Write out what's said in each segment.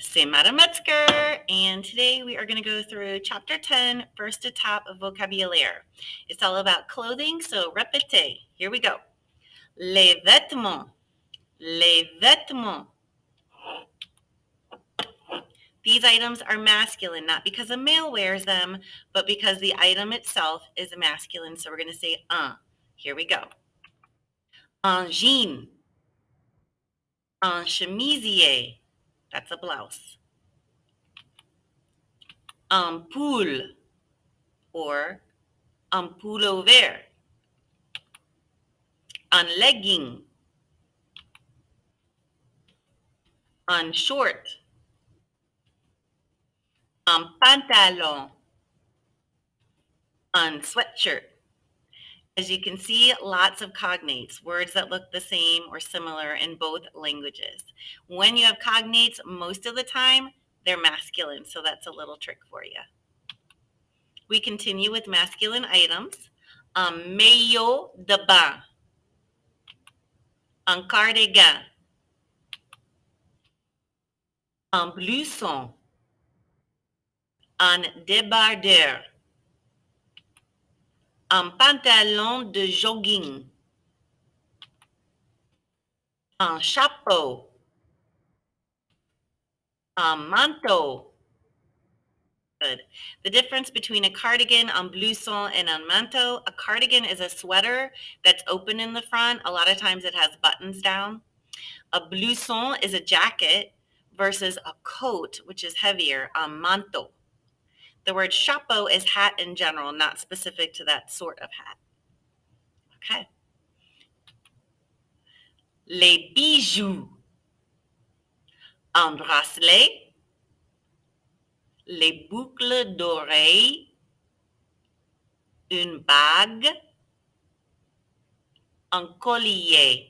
C'est Madame Metzger, and today we are going to go through Chapter 10, first étape of vocabulaire. It's all about clothing, so répétez. Here we go. Les vêtements. Les vêtements. These items are masculine, not because a male wears them, but because the item itself is masculine. So we're going to say un. Here we go. Un jean. Un chemisier. That's a blouse. Un pull or un pullover. Un legging. Un short. Un pantalon. Un sweatshirt. As you can see, lots of cognates, words that look the same or similar in both languages. When you have cognates, most of the time, they're masculine, so that's a little trick for you. We continue with masculine items. Un maillot de bain. Un cardigan. Un blouson. Un débardeur. Un pantalon de jogging. Un chapeau. Un manteau. Good. The difference between a cardigan, un blouson, and un manteau, a cardigan is a sweater that's open in the front. A lot of times it has buttons down. A blouson is a jacket versus a coat, which is heavier, un manteau. The word chapeau is hat in general, not specific to that sort of hat. Okay. Les bijoux. Un bracelet. Les boucles d'oreilles. Une bague. Un collier.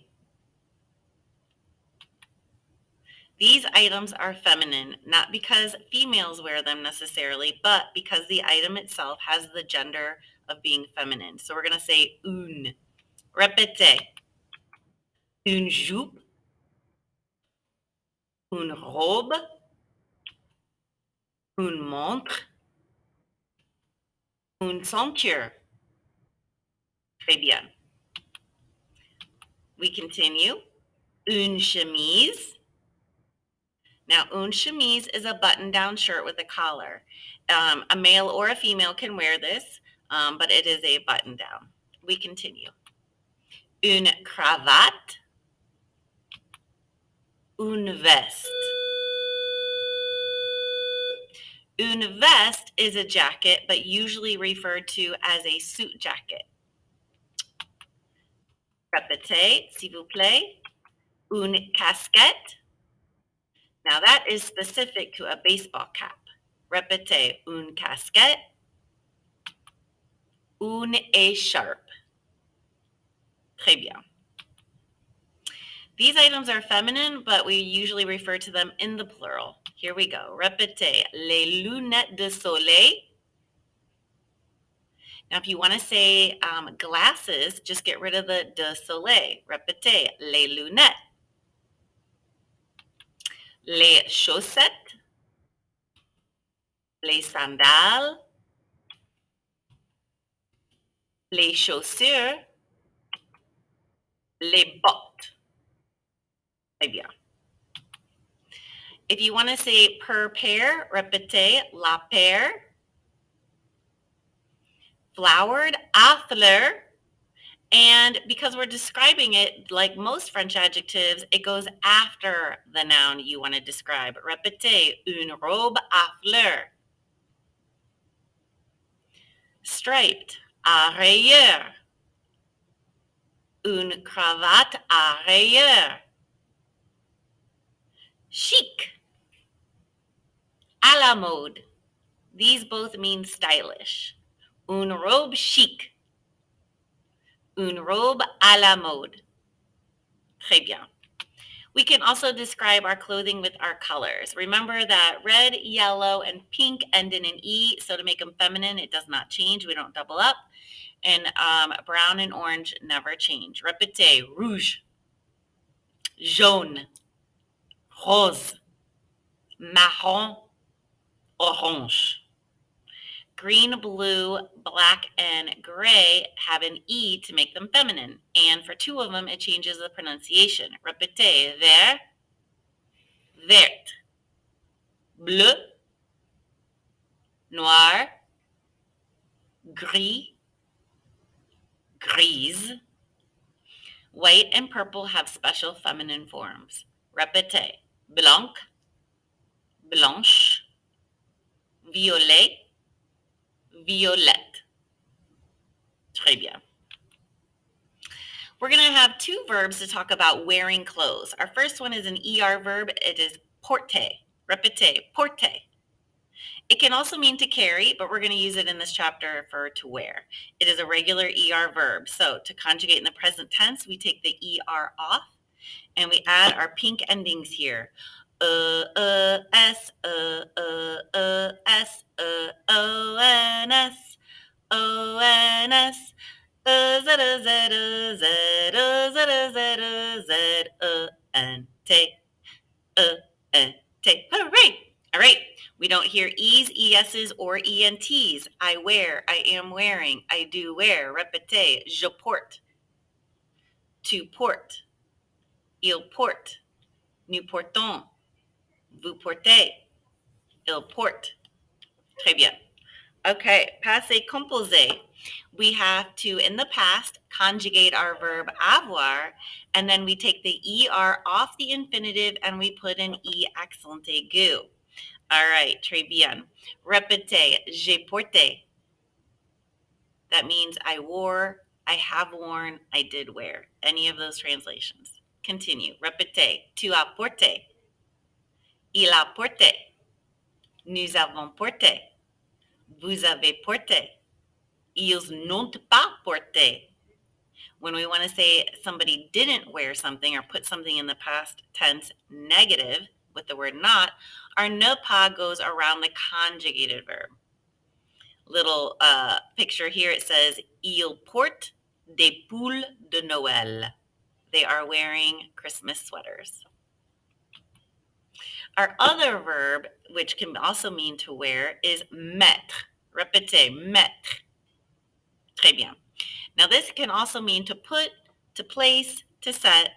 These items are feminine, not because females wear them necessarily, but because the item itself has the gender of being feminine. So we're going to say une. Répétez. Une jupe. Une robe. Une montre. Une ceinture. Très bien. We continue. Une chemise. Now, une chemise is a button-down shirt with a collar. A male or a female can wear this, but it is a button-down. We continue. Une cravate. Une veste. Une veste is a jacket, but usually referred to as a suit jacket. Répétez, s'il vous plaît. Une casquette. Now that is specific to a baseball cap. Répétez, une casquette. Une écharpe. Très bien. These items are feminine, but we usually refer to them in the plural. Here we go. Répétez, les lunettes de soleil. Now, if you want to say glasses, just get rid of the de soleil. Répétez, les lunettes. Les chaussettes. Les sandales. Les chaussures. Les bottes. Très bien. If you want to say per pair, répétez, la paire. Flowered, à fleur. And because we're describing it, like most French adjectives, it goes after the noun you want to describe. Répétez, une robe à fleurs. Striped, à rayures. Une cravate à rayures. Chic, à la mode. These both mean stylish. Une robe chic. Une robe à la mode. Très bien. We can also describe our clothing with our colors. Remember that red, yellow, and pink end in an E, so to make them feminine, it does not change. We don't double up. And brown and orange never change. Répétez, rouge, jaune, rose, marron, orange. Green, blue, black, and gray have an E to make them feminine. And for two of them, it changes the pronunciation. Répétez. Vert, verte. Bleu, noir, gris, grise. White and purple have special feminine forms. Répétez. Blanc, blanche, violet, violette. Très bien. We're going to have two verbs to talk about wearing clothes. Our first one is an ER verb. It is porter. Répétez. Porter. It can also mean to carry, but we're going to use it in this chapter for to wear. It is a regular ER verb. So to conjugate in the present tense, we take the ER off and we add our pink endings here. S, S, O-N-S, O-N-S, Z-Z-Z-Z-Z-Z-Z-Z-N-T, N-T. Hooray! All right. We don't hear E's, ES's, or ENT's. I wear, I am wearing, I do wear. Répétez. Je porte. Tu portes. Il porte. Nous portons. Vous portez. Il porte. Très bien. Okay, passé composé. We have to, in the past, conjugate our verb avoir, and then we take the ER off the infinitive and we put an E accent aigu. All right, très bien. Répétez. J'ai porté. That means I wore, I have worn, I did wear. Any of those translations. Continue. Répétez. Tu as porté. Il a porté. Nous avons porté. Vous avez porté. Ils n'ont pas porté. When we want to say somebody didn't wear something or put something in the past tense negative with the word not, our ne pas goes around the conjugated verb. Little picture here, it says, ils portent des pulls de Noël. They are wearing Christmas sweaters. Our other verb, which can also mean to wear, is mettre. Répétez, mettre. Très bien. Now this can also mean to put, to place, to set,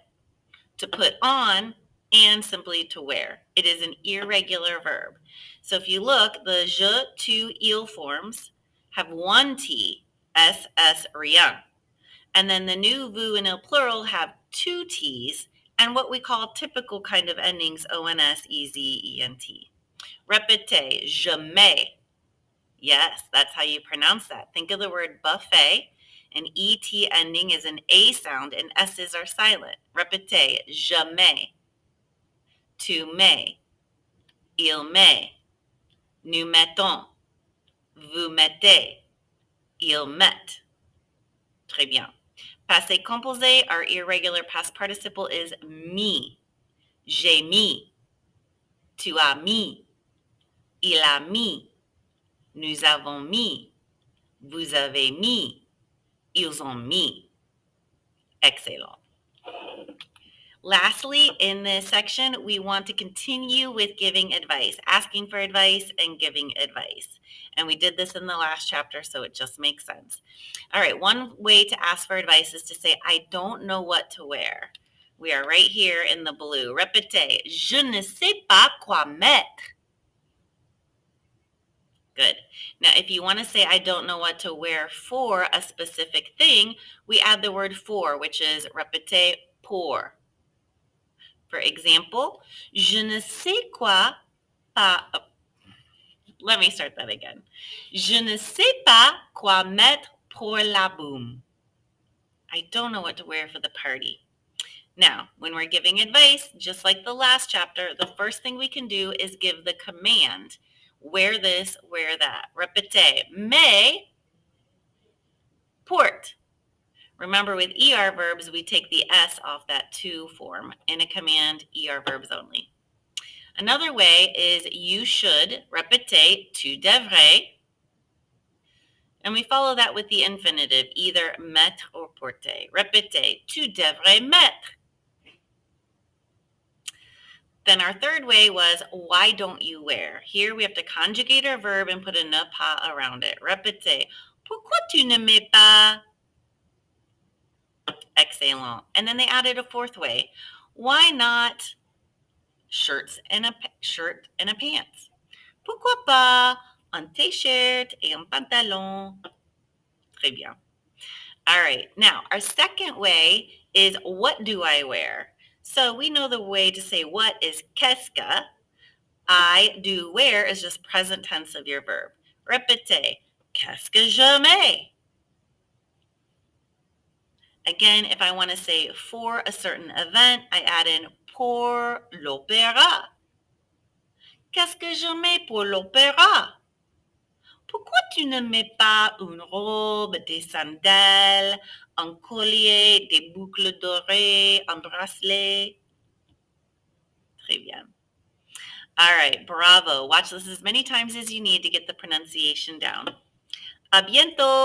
to put on, and simply to wear. It is an irregular verb. So if you look, the je, tu, il forms have one T, S, rien. And then the nous, vous, and il plural have two T's, and what we call typical kind of endings, ONS, EZ, ENT. Répétez, je mets. Yes, that's how you pronounce that. Think of the word buffet. An ET ending is an A sound and S's are silent. Répétez, je mets. Tu mets. Il met. Nous mettons. Vous mettez. Il met. Très bien. Passé composé, our irregular past participle is mis. J'ai mis. Tu as mis. Il a mis. Nous avons mis. Vous avez mis. Ils ont mis. Excellent. Lastly, in this section, we want to continue with giving advice, asking for advice and giving advice. And we did this in the last chapter, so it just makes sense. All right, one way to ask for advice is to say, I don't know what to wear. We are right here in the blue. Répétez, je ne sais pas quoi mettre. Good. Now, if you want to say, I don't know what to wear for a specific thing, we add the word for, which is répétez, pour. For example, je ne sais quoi pas. Oh, let me start that again. Je ne sais pas quoi mettre pour la boum. I don't know what to wear for the party. Now, when we're giving advice, just like the last chapter, the first thing we can do is give the command. Wear this, wear that. Répétez. Mais porte. Remember, with ER verbs, we take the S off that to form. In a command, ER verbs only. Another way is you should. Répétez, tu devrais. And we follow that with the infinitive, either mettre or porter. Répétez, tu devrais mettre. Then our third way was, why don't you wear? Here we have to conjugate our verb and put a ne pas around it. Répétez. Pourquoi tu ne mets pas? Excellent. And then they added a fourth way. Why not shirt and a pants? Pourquoi pas un t-shirt et un pantalon? Très bien. All right. Now, our second way is, what do I wear? So we know the way to say what is qu'est-ce que. I do wear is just present tense of your verb. Répétez. Qu'est-ce que je mets? Again, if I want to say for a certain event, I add in pour l'opéra. Qu'est-ce que je mets pour l'opéra? Pourquoi tu ne mets pas une robe, des sandales, un collier, des boucles dorées, un bracelet? Très bien. All right, bravo. Watch this as many times as you need to get the pronunciation down. A bientôt!